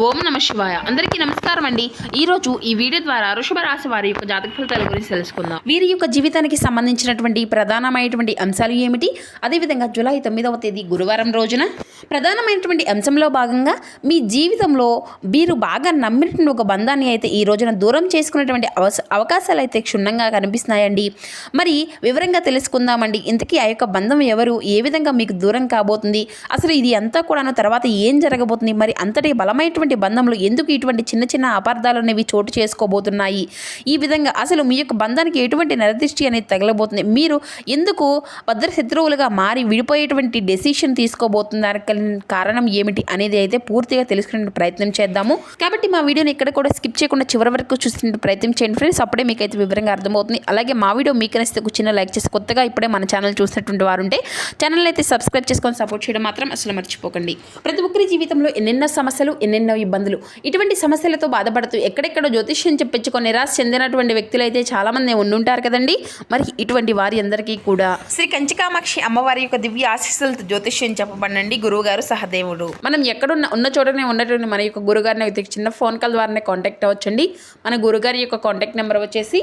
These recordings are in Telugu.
ఓం నమ శివాయ. అందరికీ నమస్కారం అండి. ఈరోజు ఈ వీడియో ద్వారా వృషభ రాశి వారి యొక్క జాతక ఫలితాల గురించి తెలుసుకుందాం. వీరి యొక్క జీవితానికి సంబంధించినటువంటి ప్రధానమైనటువంటి అంశాలు ఏమిటి, అదేవిధంగా జూలై 9వ తేదీ గురువారం రోజున ప్రధానమైనటువంటి అంశంలో భాగంగా మీ జీవితంలో వీరు బాగా నమ్మినటువంటి ఒక బంధాన్ని అయితే ఈ రోజున దూరం చేసుకునేటువంటి అవకాశాలు అయితే క్షుణ్ణంగా కనిపిస్తున్నాయండి. మరి వివరంగా తెలుసుకుందామండి. ఇంతకీ ఆ యొక్క బంధం ఎవరు, ఏ విధంగా మీకు దూరం కాబోతుంది, అసలు ఇది అంతా కూడాను తర్వాత ఏం జరగబోతుంది, మరి అంతటి బలమైనటువంటి బంధంలో ఎందుకు ఇటువంటి చిన్న చిన్న అపార్థాలు అనేవి చోటు చేసుకోబోతున్నాయి, ఈ విధంగా అసలు మీ యొక్క బంధానికి ఎటువంటి నరదృష్టి అనేది తగలబోతుంది, మీరు ఎందుకు భద్ర శత్రువులుగా మారి విడిపోయేటువంటి డెసిషన్ తీసుకోబోతున్నారు, కారణం ఏమిటి అనేది అయితే పూర్తిగా తెలుసుకునే ప్రయత్నం చేద్దాము. కాబట్టి మా వీడియోని ఇక్కడ కూడా స్కిప్ చేయకుండా చివరి వరకు చూస్తున్న ప్రయత్నం చేయండి ఫ్రెండ్స్. అప్పుడే మీకైతే వివరంగా అర్థమవుతుంది. అలాగే మా వీడియో మీకు నచ్చితే ఒక చిన్న లైక్ చేసి, కొత్తగా ఇప్పుడే మన ఛానల్ చూసినటువంటి వారు ఉంటే ఛానల్ అయితే సబ్స్క్రైబ్ చేసుకొని సపోర్ట్ చేయడం మాత్రం అసలు మర్చిపోకండి. ప్రతి ఒక్కరి జీవితంలో ఎన్నెన్నో సమస్యలు, ఎన్నెన్నో ఇబ్బందులు, ఇటువంటి సమస్యలతో బాధపడుతూ ఎక్కడెక్కడో జ్యోతిష్యం చెప్పించుకొని నిరాశ చెందినటువంటి వ్యక్తులు అయితే చాలా మంది ఉండుంటారు కదండి. మరి ఇటువంటి వారి అందరికీ కూడా శ్రీ కంచికామాక్షి అమ్మవారి యొక్క దివ్య ఆశీస్సులతో జ్యోతిష్యం చెప్పబడండి గురువుగారు సహదేవుడు. మనం ఎక్కడున్న ఉన్న చోటనే ఉన్నటువంటి మన యొక్క గురుగారిని చిన్న ఫోన్ కాల్ ద్వారానే కాంటాక్ట్ అవ్వచ్చండి. మన గురుగారి యొక్క కాంటాక్ట్ నెంబర్ వచ్చేసి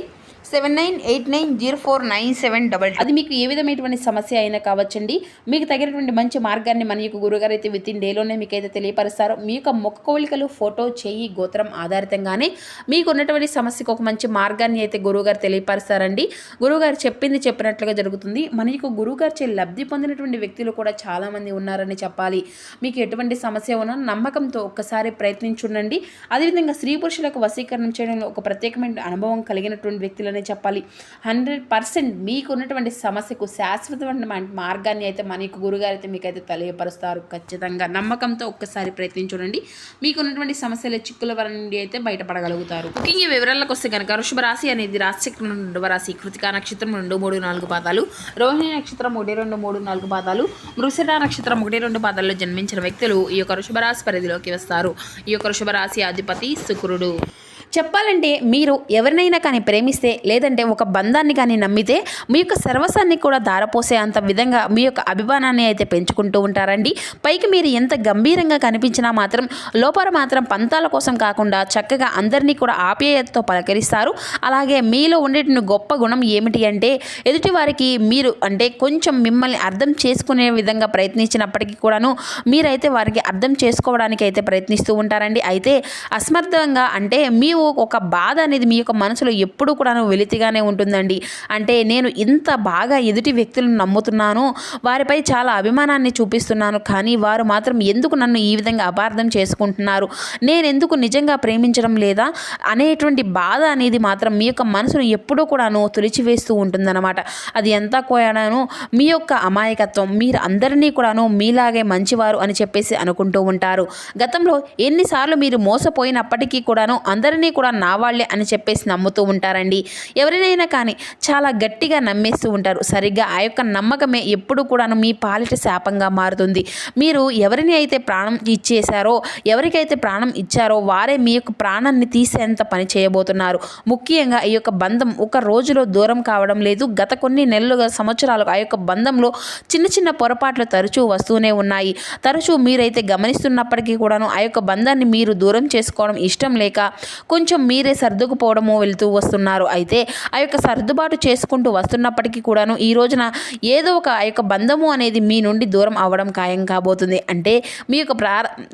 79890497. అది మీకు ఏ విధమైనటువంటి సమస్య అయినా కావచ్చండి. మీకు తగినటువంటి మంచి మార్గాన్ని మన యొక్క గురుగారు అయితే విత్ ఇన్ డేలోనే మీకు అయితే తెలియపరుస్తారు. మీ యొక్క ముఖ కోలికలు, ఫోటో, చేయి, గోత్రం ఆధారితంగానే మీకు ఉన్నటువంటి సమస్యకు ఒక మంచి మార్గాన్ని అయితే గురువుగారు తెలియపరుస్తారండి. గురువుగారు చెప్పినట్లుగా జరుగుతుంది. మన యొక్క గురువుగారు చే లబ్ధి పొందినటువంటి వ్యక్తులు కూడా చాలామంది ఉన్నారని చెప్పాలి. మీకు ఎటువంటి సమస్య ఉన్నా నమ్మకంతో ఒక్కసారి ప్రయత్నించుండండి. అదేవిధంగా స్త్రీ పురుషులకు వశీకరణం చేయడంలో ఒక ప్రత్యేకమైన అనుభవం కలిగినటువంటి వ్యక్తులనే చెప్పాలి. 100% మీకు ఉన్నటువంటి సమస్యకు శాశ్వతమైన మార్గాన్ని అయితే మన యొక్క గురుగారు అయితే మీకైతే తెలియపరుస్తారు. ఖచ్చితంగా నమ్మకంతో ఒక్కసారి ప్రయత్నించండి. మీకు ఉన్నటువంటి సమస్యల చిక్కుల నుండి అయితే బయటపడగలుగుతారు. ముఖ్యంగా వివరాలకు వస్తే కనుక వృషభ రాశి అనేది రాశిచక్రం 2వ రాశి, కృతికా నక్షత్రం 2, 3, 4 పాదాలు, రోహిణి నక్షత్రం 1, 2, 3, 4 పాదాలు, మృగశిర నక్షత్రం 1, 2 పాదాల్లో జన్మించిన వ్యక్తులు ఈ యొక్క వృషభ రాశి పరిధిలోకి వస్తారు. ఈ యొక్క వృషభ రాశి అధిపతి శుక్రుడు. చెప్పాలంటే మీరు ఎవరినైనా కానీ ప్రేమిస్తే, లేదంటే ఒక బంధాన్ని కానీ నమ్మితే మీ యొక్క సర్వస్వాన్ని కూడా ధారపోసే అంత విధంగా మీ యొక్క అభిమానాన్ని అయితే పెంచుకుంటూ ఉంటారండి. పైకి మీరు ఎంత గంభీరంగా కనిపించినా మాత్రం లోపల మాత్రం పంతాల కోసం కాకుండా చక్కగా అందరినీ కూడా ఆప్యాయతతో పలకరిస్తారు. అలాగే మీలో ఉండేటువంటి గొప్ప గుణం ఏమిటి అంటే, ఎదుటి వారికి మీరు అంటే కొంచెం మిమ్మల్ని అర్థం చేసుకునే విధంగా ప్రయత్నించినప్పటికీ కూడాను మీరైతే వారికి అర్థం చేసుకోవడానికి అయితే ప్రయత్నిస్తూ ఉంటారండి. అయితే అసమర్థంగా అంటే మీ ఒక బాధ అనేది మీ యొక్క మనసులో ఎప్పుడు కూడా వెలితిగానే ఉంటుందండి. అంటే నేను ఇంత బాగా ఎదుటి వ్యక్తులను నమ్ముతున్నాను, వారిపై చాలా అభిమానాన్ని చూపిస్తున్నాను, కానీ వారు మాత్రం ఎందుకు నన్ను ఈ విధంగా అపార్థం చేసుకుంటున్నారు, నేను ఎందుకు నిజంగా ప్రేమించడం లేదా అనేటువంటి బాధ అనేది మాత్రం మీ యొక్క మనసును ఎప్పుడూ కూడాను తులిచివేస్తూ ఉంటుందన్నమాట. అది ఎంత కూడాను మీ యొక్క అమాయకత్వం, మీరు అందరినీ కూడాను మీలాగే మంచివారు అని చెప్పేసి అనుకుంటూ ఉంటారు. గతంలో ఎన్నిసార్లు మీరు మోసపోయినప్పటికీ కూడాను అందరినీ కూడా నా వాళ్ళే అని చెప్పేసి నమ్ముతూ ఉంటారండి. ఎవరినైనా కానీ చాలా గట్టిగా నమ్మేస్తూ ఉంటారు. సరిగ్గా ఆ యొక్క నమ్మకమే ఎప్పుడు కూడాను మీ పాలిట శాపంగా మారుతుంది. మీరు ఎవరిని అయితే ప్రాణం ఇచ్చేశారో, ఎవరికైతే ప్రాణం ఇచ్చారో వారే మీ యొక్క ప్రాణాన్ని తీసేంత పని చేయబోతున్నారు. ముఖ్యంగా ఈ యొక్క బంధం ఒక రోజులో దూరం కావడం లేదు. గత కొన్ని నెలలుగా, సంవత్సరాలుగా ఆ యొక్క బంధంలో చిన్న చిన్న పొరపాట్లు తరచూ వస్తూనే ఉన్నాయి. తరచూ మీరైతే గమనిస్తున్నప్పటికీ కూడాను ఆ యొక్క బంధాన్ని మీరు దూరం చేసుకోవడం ఇష్టం లేక కొంచెం మీరే సర్దుకుపోవడము వెళ్తూ వస్తున్నారు. అయితే ఆ యొక్క సర్దుబాటు చేసుకుంటూ వస్తున్నప్పటికీ కూడాను ఈ రోజున ఏదో ఒక ఆ యొక్క బంధము అనేది మీ నుండి దూరం అవ్వడం ఖాయం కాబోతుంది. అంటే మీ యొక్క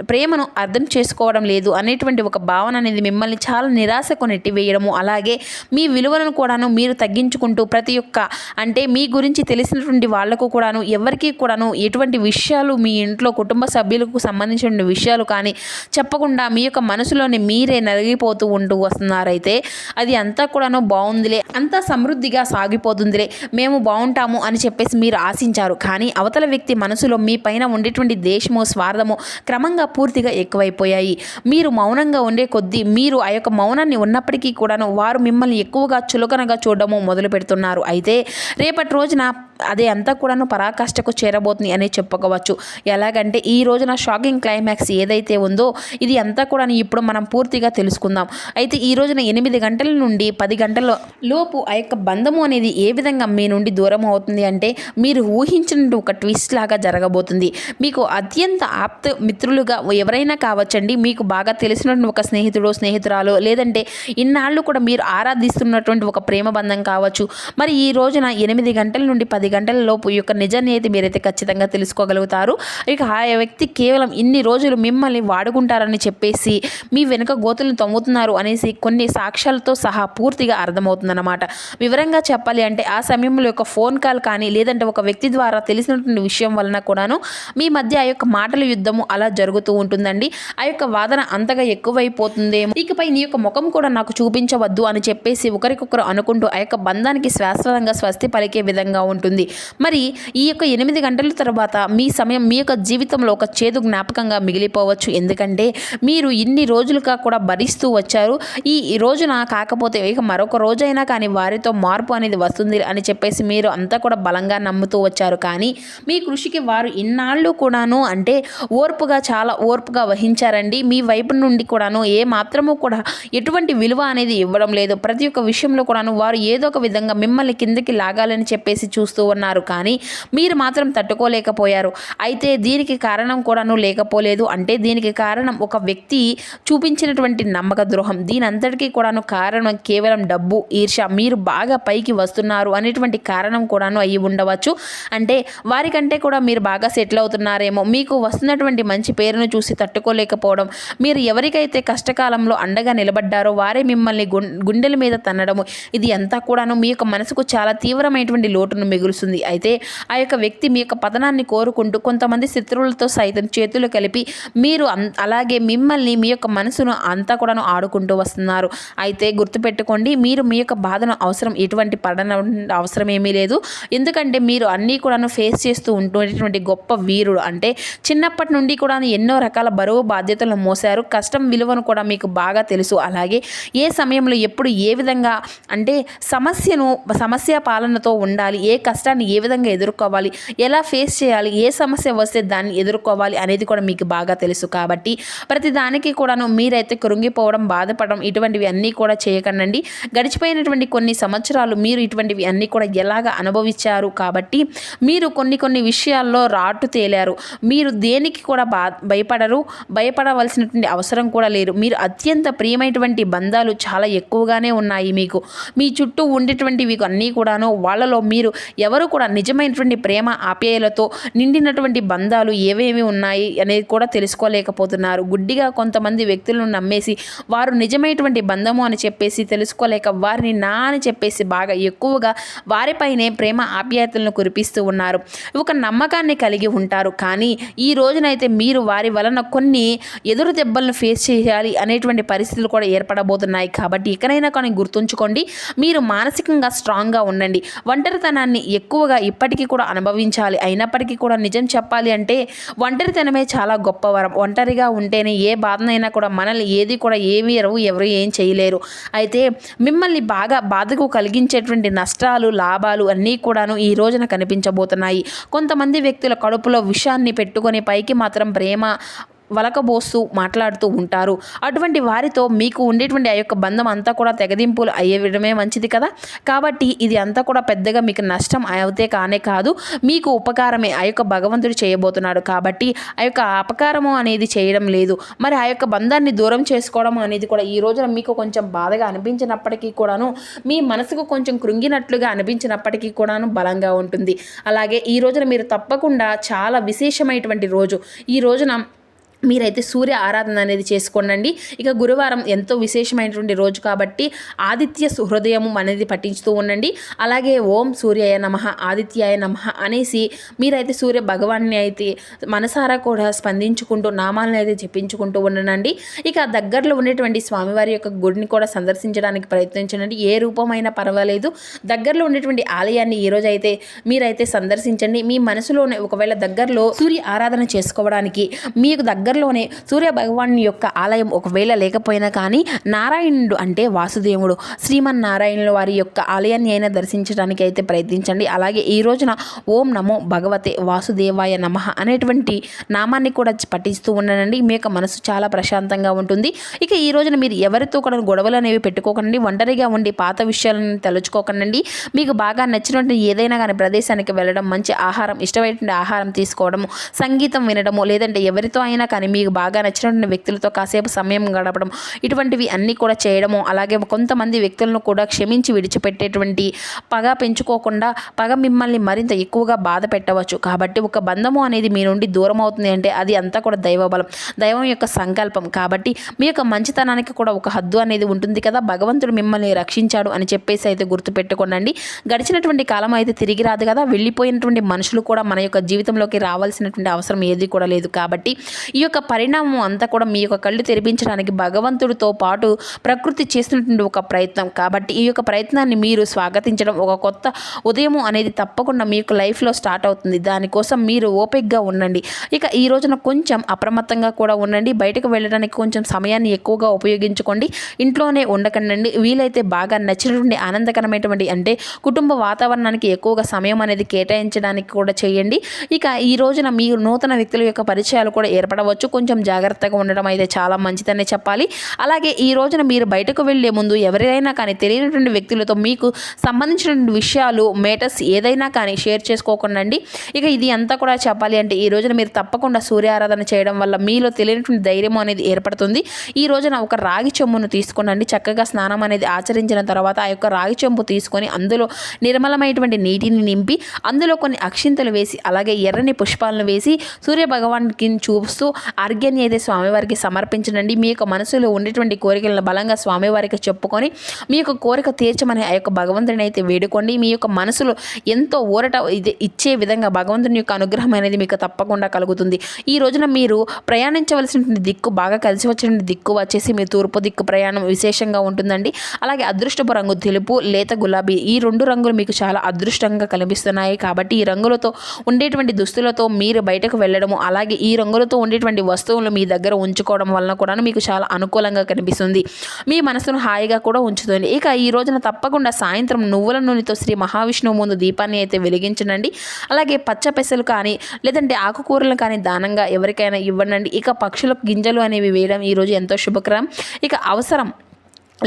ప్రేమను అర్థం చేసుకోవడం లేదు అనేటువంటి ఒక భావన అనేది మిమ్మల్ని చాలా నిరాశకు నెట్టివేయడము, అలాగే మీ విలువలను కూడాను మీరు తగ్గించుకుంటూ ప్రతి ఒక్క అంటే మీ గురించి తెలిసినటువంటి వాళ్లకు కూడాను ఎవరికి కూడాను ఎటువంటి విషయాలు మీ ఇంట్లో కుటుంబ సభ్యులకు సంబంధించిన విషయాలు కానీ చెప్పకుండా మీ యొక్క మనసులోని మీరే నలిగిపోతూ ఉంటూ వస్తున్నారైతే అది అంతా కూడాను బాగుందిలే, అంతా సమృద్ధిగా సాగిపోతుందిలే, మేము బాగుంటాము అని చెప్పేసి మీరు ఆశించారు. కానీ అవతల వ్యక్తి మనసులో మీ పైన ఉండేటువంటి దేశము, స్వార్థము క్రమంగా పూర్తిగా ఎక్కువైపోయాయి. మీరు మౌనంగా ఉండే కొద్దీ మీరు ఆ యొక్క మౌనాన్ని ఉన్నప్పటికీ కూడాను వారు మిమ్మల్ని ఎక్కువగా చులకనగా చూడడము మొదలు పెడుతున్నారు. అయితే రేపటి రోజున అదే అంతా కూడాను పరాకాష్ఠకు చేరబోతుంది అని చెప్పుకోవచ్చు. ఎలాగంటే ఈ రోజున షాకింగ్ క్లైమాక్స్ ఏదైతే ఉందో ఇది అంతా కూడా ఇప్పుడు మనం పూర్తిగా తెలుసుకుందాం. అయితే ఈ రోజున 8 గంటల నుండి 10 గంటల లోపు ఆ యొక్క బంధము అనేది ఏ విధంగా మీ నుండి దూరం అవుతుంది అంటే మీరు ఊహించిన ఒక ట్విస్ట్ లాగా జరగబోతుంది. మీకు అత్యంత ఆప్త మిత్రులుగా ఎవరైనా కావచ్చండి, మీకు బాగా తెలిసినటువంటి ఒక స్నేహితుడు స్నేహితురాలు, లేదంటే ఇన్నాళ్ళు కూడా మీరు ఆరాధిస్తున్నటువంటి ఒక ప్రేమ బంధం కావచ్చు. మరి ఈ రోజున 8 గంటల నుండి 10 గంటల లోపు ఈ యొక్క నిజాన్ని అయితే మీరైతే ఖచ్చితంగా తెలుసుకోగలుగుతారు. ఇక ఆ వ్యక్తి కేవలం ఇన్ని రోజులు మిమ్మల్ని వాడుకుంటారని చెప్పేసి మీ వెనుక గోతులను తవ్వుతున్నారు అనేసి కొన్ని సాక్ష్యాలతో సహా పూర్తిగా అర్థమవుతుందన్నమాట. వివరంగా చెప్పాలి అంటే ఆ సమయంలో ఒక ఫోన్ కాల్ కానీ లేదంటే ఒక వ్యక్తి ద్వారా తెలిసినటువంటి విషయం వలన కూడాను మీ మధ్య ఆ యొక్క మాటల యుద్ధము అలా జరుగుతూ ఉంటుందండి. ఆ యొక్క వాదన అంతగా ఎక్కువైపోతుందేమో, ఇకపై నీ యొక్క ముఖం కూడా నాకు చూపించవద్దు అని చెప్పేసి ఒకరికొకరు అనుకుంటూ ఆ యొక్క బంధానికి శాశ్వతంగా స్వస్తి పలికే విధంగా ఉంటుంది. మరి ఈ యొక్క 8 గంటల తర్వాత మీ సమయం మీ యొక్క జీవితంలో ఒక చేదు జ్ఞాపకంగా మిగిలిపోవచ్చు. ఎందుకంటే మీరు ఇన్ని రోజులుగా కూడా భరిస్తూ వచ్చారు. ఈ రోజున కాకపోతే ఇక మరొక రోజైనా కానీ వారితో మార్పు అనేది వస్తుంది అని చెప్పేసి మీరు అంతా కూడా బలంగా నమ్ముతూ వచ్చారు. కానీ మీ కృషికి వారు ఇన్నాళ్ళు కూడాను అంటే చాలా ఓర్పుగా వహించారండి. మీ వైపు నుండి కూడాను ఏ మాత్రము కూడా ఎటువంటి విలువ అనేది ఇవ్వడం లేదు. ప్రతి ఒక్క విషయంలో కూడాను వారు ఏదో ఒక విధంగా మిమ్మల్ని కిందకి లాగాలని చెప్పేసి చూస్తూ ఉన్నారు. కానీ మీరు మాత్రం తట్టుకోలేకపోయారు. అయితే దీనికి కారణం కూడాను లేకపోలేదు. అంటే దీనికి కారణం ఒక వ్యక్తి చూపించినటువంటి నమ్మక ద్రోహం. దీని అంతటికీ కూడాను కారణం కేవలం డబ్బు, ఈర్ష్య, మీరు బాగా పైకి వస్తున్నారు అనేటువంటి కారణం కూడాను అయ్యి ఉండవచ్చు. అంటే వారికంటే కూడా మీరు బాగా సెటిల్ అవుతున్నారేమో, మీకు వస్తున్నటువంటి మంచి పేరును చూసి తట్టుకోలేకపోవడం, మీరు ఎవరికైతే కష్టకాలంలో అండగా నిలబడ్డారో వారే మిమ్మల్ని గుండెల మీద తన్నడము, ఇది అంతా కూడాను మీ యొక్క మనసుకు చాలా తీవ్రమైనటువంటి లోటును మిగులుస్తుంది. అయితే ఆ యొక్క వ్యక్తి మీ యొక్క పతనాన్ని కోరుకుంటూ కొంతమంది శత్రువులతో సైతం చేతులు కలిపి మీరు అలాగే మిమ్మల్ని మీ యొక్క మనసును అంతా కూడాను ఆడుకుంటూ వస్తున్నారు. అయితే గుర్తుపెట్టుకోండి, మీరు మీ యొక్క బాధను ఎటువంటి పడన అవసరం ఏమీ లేదు. ఎందుకంటే మీరు అన్నీ కూడాను ఫేస్ చేస్తూ ఉంటున్నటువంటి గొప్ప వీరుడు. అంటే చిన్నప్పటి నుండి కూడా ఎన్నో రకాల బరువు బాధ్యతలను మోసారు. కష్టం విలువను కూడా మీకు బాగా తెలుసు. అలాగే ఏ సమయంలో ఎప్పుడు ఏ విధంగా అంటే సమస్య పాలనతో ఉండాలి, ఏ కష్టాన్ని ఏ విధంగా ఎదుర్కోవాలి, ఎలా ఫేస్ చేయాలి, ఏ సమస్య వస్తే దాన్ని ఎదుర్కోవాలి అనేది కూడా మీకు బాగా తెలుసు. కాబట్టి ప్రతి దానికి కూడాను మీరైతే కృంగిపోవడం, బాధపడడం ఇటువంటివి అన్నీ కూడా చేయకండి. గడిచిపోయినటువంటి కొన్ని సంవత్సరాలు మీరు ఇటువంటివి అన్నీ కూడా ఎలాగ అనుభవించారు. కాబట్టి మీరు కొన్ని విషయాల్లో రాటు తేలారు. మీరు దేనికి కూడా భయపడవలసినటువంటి అవసరం కూడా లేదు. మీరు అత్యంత ప్రియమైనటువంటి బంధాలు చాలా ఎక్కువగానే ఉన్నాయి. మీకు మీ చుట్టూ ఉండేటువంటివి అన్నీ కూడాను వాళ్ళలో మీరు ఎవరు కూడా నిజమైనటువంటి ప్రేమ ఆప్యాయలతో నిండినటువంటి బంధాలు ఏవేమి ఉన్నాయి అనేది కూడా తెలుసుకోలేకపోతున్నారు. గుడ్డిగా కొంతమంది వ్యక్తులను నమ్మేసి వారు నిజమైనటువంటి బంధము అని చెప్పేసి తెలుసుకోలేక వారిని అని చెప్పేసి బాగా ఎక్కువగా వారిపైనే ప్రేమ ఆప్యాయతలను కురిపిస్తూ ఉన్నారు. ఒక నమ్మకాన్ని కలిగి ఉంటారు. కానీ ఈ రోజునైతే మీరు వారి వలన కొన్ని ఎదురు దెబ్బలను ఫేస్ చేయాలి అనేటువంటి పరిస్థితులు కూడా ఏర్పడబోతున్నాయి. కాబట్టి ఇకనైనా కానీ గుర్తుంచుకోండి, మీరు మానసికంగా స్ట్రాంగ్గా ఉండండి. ఒంటరితనాన్ని ఎక్కువగా ఇప్పటికీ కూడా అనుభవించాలి. అయినప్పటికీ కూడా నిజం చెప్పాలి అంటే ఒంటరితనమే చాలా గొప్ప వరం. ఒంటరిగా ఉంటేనే ఏ బాధనైనా కూడా మనల్ని ఏది కూడా ఎవరు ఏం చేయలేరు. అయితే మిమ్మల్ని బాధకు కలిగించేటువంటి నష్టాలు, లాభాలు అన్నీ కూడాను ఈ రోజున కనిపించబోతున్నాయి. కొంతమంది వ్యక్తుల కడుపులో విషాన్ని పెట్టుకొని పైకి మాత్రం ప్రేమ వలకబోస్తూ మాట్లాడుతూ ఉంటారు. అటువంటి వారితో మీకు ఉండేటువంటి ఆ యొక్క బంధం అంతా కూడా తెగదింపులు అయ్యేయడమే మంచిది కదా. కాబట్టి ఇది అంతా కూడా పెద్దగా మీకు నష్టం అయితే కానే కాదు, మీకు ఉపకారమే ఆ యొక్క భగవంతుడు చేయబోతున్నాడు. కాబట్టి ఆ యొక్క అపకారము అనేది చేయడం లేదు. మరి ఆ యొక్క బంధాన్ని దూరం చేసుకోవడం అనేది కూడా ఈ రోజున మీకు కొంచెం బాధగా అనిపించినప్పటికీ కూడాను, మీ మనసుకు కొంచెం కృంగినట్లుగా అనిపించినప్పటికీ కూడాను బలంగా ఉంటుంది. అలాగే ఈ రోజున మీరు తప్పకుండా చాలా విశేషమైనటువంటి రోజు. ఈ రోజున మీరైతే సూర్య ఆరాధన అనేది చేసుకోండి. ఇక గురువారం ఎంతో విశేషమైనటువంటి రోజు కాబట్టి ఆదిత్య హృదయము అనేది పఠించుతూ ఉండండి. అలాగే ఓం సూర్యాయ నమః, ఆదిత్యాయ నమః అనేసి మీరైతే సూర్య భగవాన్ని అయితే మనసారా కూడా స్పందించుకుంటూ నామాలను అయితే జపించుకుంటూ ఉండండి. ఇక దగ్గరలో ఉండేటువంటి స్వామివారి యొక్క గుడిని కూడా సందర్శించడానికి ప్రయత్నించండి. ఏ రూపమైనా పర్వాలేదు, దగ్గరలో ఉండేటువంటి ఆలయాన్ని ఈరోజు అయితే మీరైతే సందర్శించండి. మీ మనసులోనే ఒకవేళ దగ్గరలో సూర్య ఆరాధన చేసుకోవడానికి మీకు దగ్గరలోనే సూర్య భగవాన్ యొక్క ఆలయం ఒకవేళ లేకపోయినా కానీ నారాయణుడు అంటే వాసుదేవుడు శ్రీమన్నారాయణుల వారి యొక్క ఆలయాన్ని అయినా దర్శించడానికి అయితే ప్రయత్నించండి. అలాగే ఈ రోజున ఓం నమో భగవతే వాసుదేవాయ నమః అనేటువంటి నామాన్ని కూడా పఠిస్తూ ఉండనండి. మీ యొక్క మనసు చాలా ప్రశాంతంగా ఉంటుంది. ఇక ఈ రోజున మీరు ఎవరితో కూడా గొడవలు అనేవి పెట్టుకోకండి. ఒంటరిగా ఉండి పాత విషయాలను తలుచుకోకండి. మీకు బాగా నచ్చినటువంటి ఏదైనా కానీ ప్రదేశానికి వెళ్ళడం, మంచి ఆహారం, ఇష్టమైనటువంటి ఆహారం తీసుకోవడము, సంగీతం వినడము, లేదంటే ఎవరితో అయినా కానీ మీకు బాగా నచ్చినటువంటి వ్యక్తులతో కాసేపు సమయం గడపడం, ఇటువంటివి అన్నీ కూడా చేయడము. అలాగే కొంతమంది వ్యక్తులను కూడా క్షమించి విడిచిపెట్టేటువంటి పగ పెంచుకోకుండా పగ మిమ్మల్ని మరింత ఎక్కువగా బాధ పెట్టవచ్చు. కాబట్టి ఒక బంధము అనేది మీ నుండి దూరం అవుతుంది అంటే అది అంతా కూడా దైవబలం, దైవం యొక్క సంకల్పం. కాబట్టి మీ యొక్క మంచితనానికి కూడా ఒక హద్దు అనేది ఉంటుంది కదా. భగవంతుడు మిమ్మల్ని రక్షించాడు అని చెప్పేసి అయితే గుర్తుపెట్టుకోండి. గడిచినటువంటి కాలం అయితే తిరిగి రాదు కదా. వెళ్ళిపోయినటువంటి మనుషులు కూడా మన యొక్క జీవితంలోకి రావాల్సినటువంటి అవసరం ఏది కూడా లేదు. కాబట్టి ఈ యొక్క పరిణామం అంతా కూడా మీ యొక్క కళ్ళు తెరిపించడానికి భగవంతుడితో పాటు ప్రకృతి చేస్తున్నటువంటి ఒక ప్రయత్నం. కాబట్టి ఈ యొక్క ప్రయత్నాన్ని మీరు స్వాగతించడం, ఒక కొత్త ఉదయము అనేది తప్పకుండా మీ యొక్క లైఫ్లో స్టార్ట్ అవుతుంది. దానికోసం మీరు ఓపికగా ఉండండి. ఇక ఈ రోజున కొంచెం అప్రమత్తంగా కూడా ఉండండి. బయటకు వెళ్ళడానికి కొంచెం సమయాన్ని ఎక్కువగా ఉపయోగించుకోండి. ఇంట్లోనే ఉండకండి. వీలైతే బాగా నచ్చినటువంటి ఆనందకరమైనటువంటి అంటే కుటుంబ వాతావరణానికి ఎక్కువగా సమయం అనేది కేటాయించడానికి కూడా చేయండి. ఇక ఈ రోజున మీరు నూతన వ్యక్తుల యొక్క పరిచయాలు కూడా ఏర్పడవచ్చు. కొంచెం జాగ్రత్తగా ఉండడం అయితే చాలా మంచిదనే చెప్పాలి. అలాగే ఈ రోజున మీరు బయటకు వెళ్ళే ముందు ఎవరైనా కానీ తెలియనటువంటి వ్యక్తులతో మీకు సంబంధించినటువంటి విషయాలు, మేటర్స్ ఏదైనా కానీ షేర్ చేసుకోకండి. ఇక ఇది అంతా కూడా చెప్పాలి అంటే ఈ రోజున మీరు తప్పకుండా సూర్య ఆరాధన చేయడం వల్ల మీలో తెలియనటువంటి ధైర్యం అనేది ఏర్పడుతుంది. ఈ రోజున ఒక రాగి చెంబును తీసుకునండి. చక్కగా స్నానం అనేది ఆచరించిన తర్వాత ఆ యొక్క రాగి చెంబు తీసుకొని అందులో నిర్మలమైనటువంటి నీటిని నింపి అందులో కొన్ని అక్షింతలు వేసి అలాగే ఎర్రని పుష్పాలను వేసి సూర్య భగవానికి చూస్తూ అర్ఘ్యాన్ని అయితే స్వామివారికి సమర్పించండి. మీ యొక్క మనసులో ఉండేటువంటి కోరికలను బలంగా స్వామివారికి చెప్పుకొని మీ యొక్క కోరిక తీర్చమని ఆ యొక్క భగవంతుని అయితే వేడుకోండి. మీ యొక్క మనసులో ఎంతో ఊరట ఇచ్చే విధంగా భగవంతుని యొక్క అనుగ్రహం అనేది మీకు తప్పకుండా కలుగుతుంది. ఈ రోజున మీరు ప్రయాణించవలసినటువంటి దిక్కు, బాగా కలిసి వచ్చిన దిక్కు వచ్చేసి మీ తూర్పు దిక్కు ప్రయాణం విశేషంగా ఉంటుందండి. అలాగే అదృష్టపు రంగు తెలుపు, లేత గులాబీ, ఈ రెండు రంగులు మీకు చాలా అదృష్టంగా కనిపిస్తున్నాయి. కాబట్టి ఈ రంగులతో ఉండేటువంటి దుస్తులతో మీరు బయటకు వెళ్ళడము, అలాగే ఈ రంగులతో ఉండేటువంటి వస్తువులు మీ దగ్గర ఉంచుకోవడం వలన కూడా మీకు చాలా అనుకూలంగా కనిపిస్తుంది. మీ మనసును హాయిగా కూడా ఉంచుతుంది. ఇక ఈ రోజున తప్పకుండా సాయంత్రం నువ్వుల నూనెతో శ్రీ మహావిష్ణువు ముందు దీపాన్ని అయితే వెలిగించండి. అలాగే పచ్చ పెసలు కానీ లేదంటే ఆకుకూరలు కానీ దానంగా ఎవరికైనా ఇవ్వండి. ఇక పక్షులకు గింజలు అనేవి వేయడం ఈరోజు ఎంతో శుభకరం. ఇక అవసరం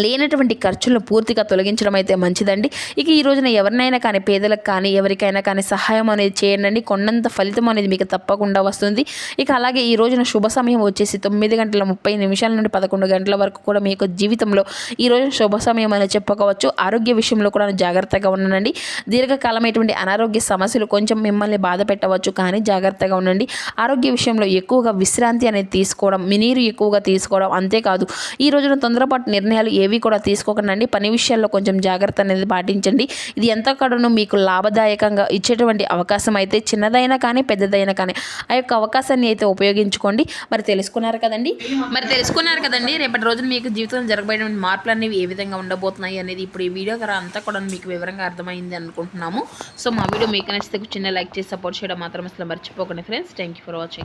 లేనటువంటి ఖర్చులను పూర్తిగా తొలగించడం అయితే మంచిదండి. ఇక ఈ రోజున ఎవరినైనా కానీ పేదలకు కానీ ఎవరికైనా కానీ సహాయం అనేది చేయండి. కొండంత ఫలితం అనేది మీకు తప్పకుండా వస్తుంది. ఇక అలాగే ఈ రోజున శుభ సమయం వచ్చేసి 9:30 నుండి 11 గంటల వరకు కూడా మీ యొక్క జీవితంలో ఈ రోజున శుభ సమయం అనేది చెప్పుకోవచ్చు. ఆరోగ్య విషయంలో కూడా జాగ్రత్తగా ఉండండి. దీర్ఘకాలమైనటువంటి అనారోగ్య సమస్యలు కొంచెం మిమ్మల్ని బాధ పెట్టవచ్చు, కానీ జాగ్రత్తగా ఉండండి. ఆరోగ్య విషయంలో ఎక్కువగా విశ్రాంతి అనేది తీసుకోవడం, నీరు ఎక్కువగా తీసుకోవడం, అంతేకాదు ఈ రోజున తొందరపాటు నిర్ణయాలు ఏవి కూడా తీసుకోకండి. పని విషయాల్లో కొంచెం జాగ్రత్త అనేది పాటించండి. ఇది ఎంతకడను మీకు లాభదాయకంగా ఇచ్చేటువంటి అవకాశం అయితే చిన్నదైనా కానీ పెద్దదైనా కానీ ఆ యొక్క అవకాశాన్ని అయితే ఉపయోగించుకోండి. మరి తెలుసుకున్నారు కదండి రేపటి రోజున మీకు జీవితంలో జరగబోయేటువంటి మార్పులు అనేవి ఏ విధంగా ఉండబోతున్నాయి అనేది ఇప్పుడు ఈ వీడియో ద్వారా అంతా కూడా మీకు వివరంగా అర్థమైంది అనుకుంటున్నాము. సో మా వీడియో మీకు నచ్చితే చిన్న లైక్ చేసి సపోర్ట్ చేయడం మాత్రం అసలు మర్చిపోకండి friends. Thank you for watching.